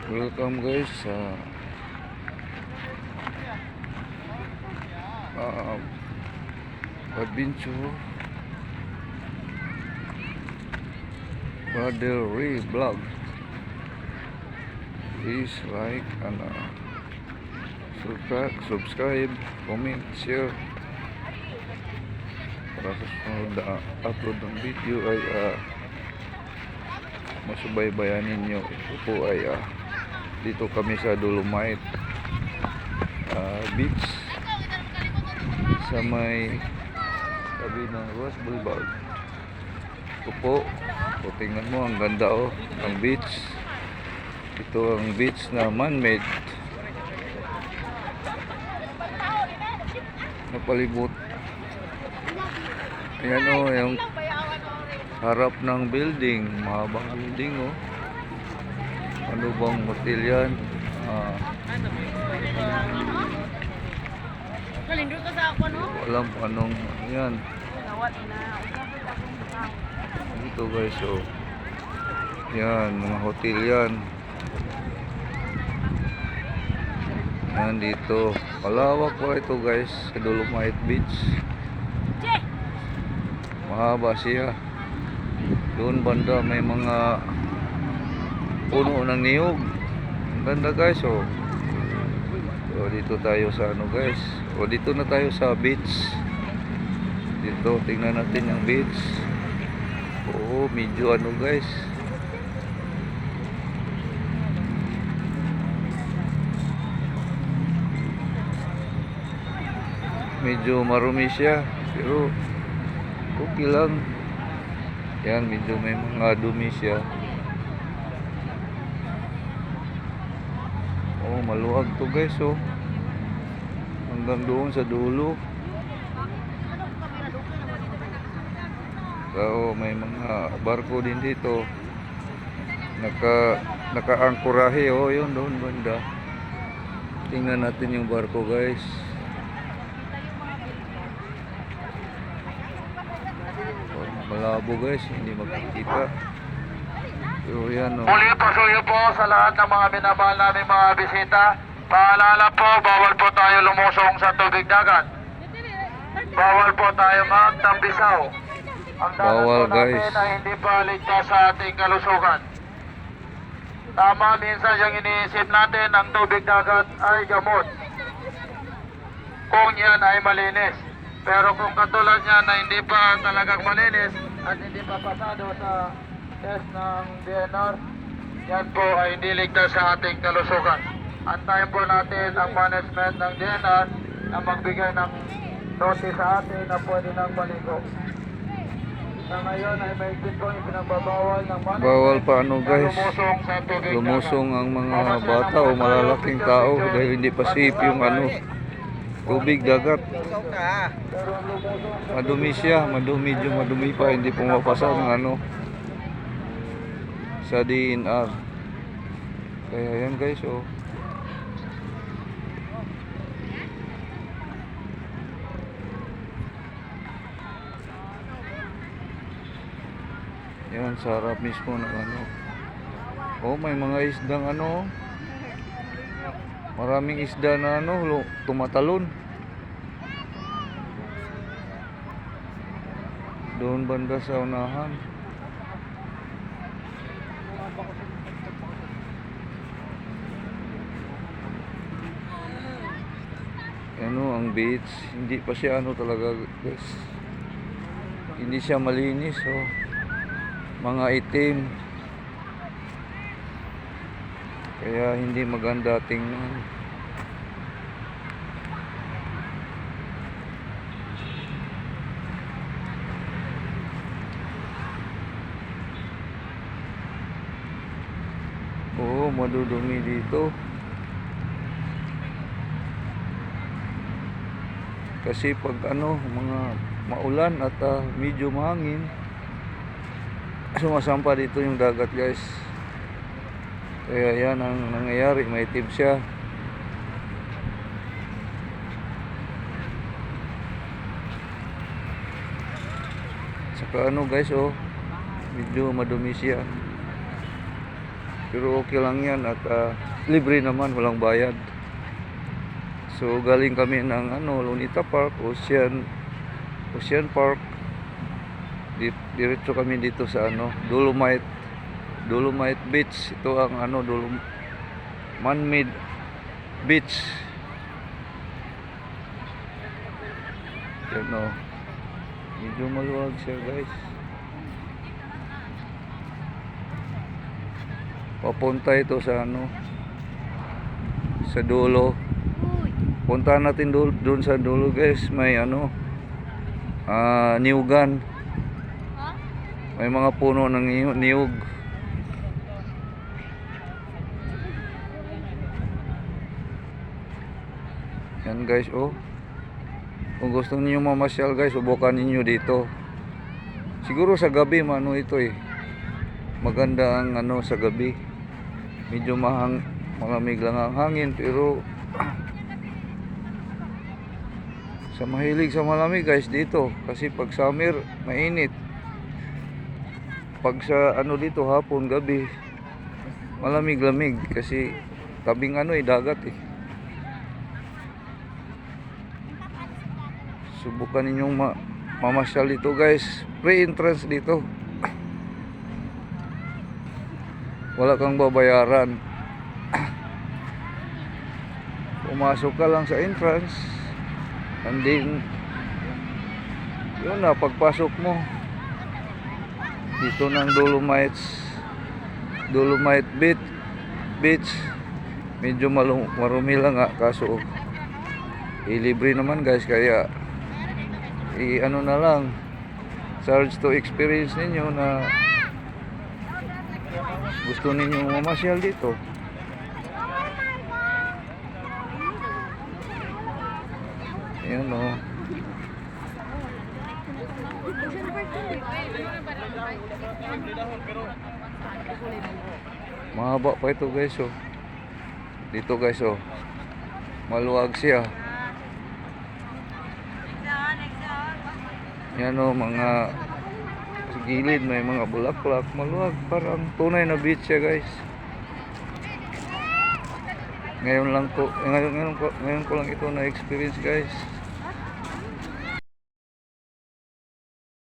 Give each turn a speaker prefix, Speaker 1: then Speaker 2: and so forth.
Speaker 1: Welcome guys sa adventure Brother Ray Vlog. Please like and subscribe, comment, share para sa sunod na upload ng video ay masubaybayanin nyo. Ito po ay dito kami sa Dolomite Beach sa may tabi ng Ross Boulevard. Ito po, tingnan mo, ang ganda ang beach. Ito ang beach na man-made, napalibot. Ayan yung harap ng building, mahabang building ano bang hotel yan? Walang anong yan dito guys. Yan, mga hotel yan. Yan dito, malawak pa ito guys sa Dolomite Beach. Mahaba siya. Doon banda may mga puno ng niyog. Ang ganda guys. So dito tayo sa guys. Dito na tayo sa beach. Dito tingnan natin yung beach. Medyo guys. Medyo marumi siya, pero okay lang. Yan, medyo may mga dumi siya. Maluwag to guys. Hanggang doon sa dulo. May mga barko din dito. Naka-angkorahe. Yun doon banda. Tingnan natin yung barko guys. Malabo guys, hindi makikita. Pero yan
Speaker 2: Muli pasuyo po sa lahat ng mga minamahal namin mga bisita. Paalala po, bawal po tayo lumusong sa tubig dagat. Bawal po tayo magtambisaw. Ang
Speaker 1: bawal
Speaker 2: dagat po
Speaker 1: guys
Speaker 2: natin ay hindi pa ligtas sa ating kalusugan. Tama, minsan yung iniisip natin ang tubig dagat ay gamot kung yan ay malinis. Pero kung katulad niya na hindi pa talagang malinis at hindi pa pasado sa test ng DNR, yan po ay hindi ligtas sa ating kalusugan. Antayin po natin ang management ng DNR na magbigay ng notice sa atin na pwede nang maligo. Sa ngayon ay may po yung pinagbabawal ng management.
Speaker 1: bawal pa guys,
Speaker 2: lumusong sa tubig
Speaker 1: lumusong ang mga bata o malalaking tao dahil hindi pa safe yung tubig dagat. Madumi siya, madumi pa, hindi pumapasa ng sa DNR. Kaya yan guys. Yan sa harap mismo ng may mga isdang maraming isda na tumatalon. Doon banda sa unahan. Ang beach, hindi pa siya talaga guys. Hindi siya malinis. Mga itim. Kaya hindi maganda tingnan. Madudumi dito. Kasi pag mga maulan at medyo mahangin, sumasampa dito yung dagat guys. Kaya yan ang nangyayari, may itim siya. Saka guys, medyo madumi siya. Pero okay lang yan at libre naman, walang bayad. So galing kami ng Lunita Park, Ocean Park. Diretso kami dito sa Dolomite Beach. Ito ang man-made beach. Yan o. Medyo maluwag siya guys. Papunta ito sa sa dulo. Puntahan natin doon sa dulo guys. May niyugan. May mga puno ng niyug. Yan guys, oh. Kung gusto niyo mamasyal guys, subukan niyo dito. Siguro sa gabi ito eh. Maganda ang sa gabi. Medyo malamig lang ang hangin pero sa mahilig sa malamig guys dito kasi pag summer mainit. Pag sa dito hapon, gabi malamig-lamig kasi tabing dagat eh. Subukan ninyong mamasyal dito guys. Free entrance dito. Wala kang babayaran. Pumasok ka lang sa entrance and then yun na, pagpasok mo dito ng Dolomite Beach, medyo marumi lang kaso libre naman guys, kaya na lang, charge to experience ninyo na gusto ninyo mamasyal dito. Ayan o. Mahaba pa ito guys oh. Dito guys oh. Maluwag siya. Yan o, mga sa gilid may mga bulaklak. Maluwag, parang tunay na beach siya guys. Ngayon ko lang ito na experience guys.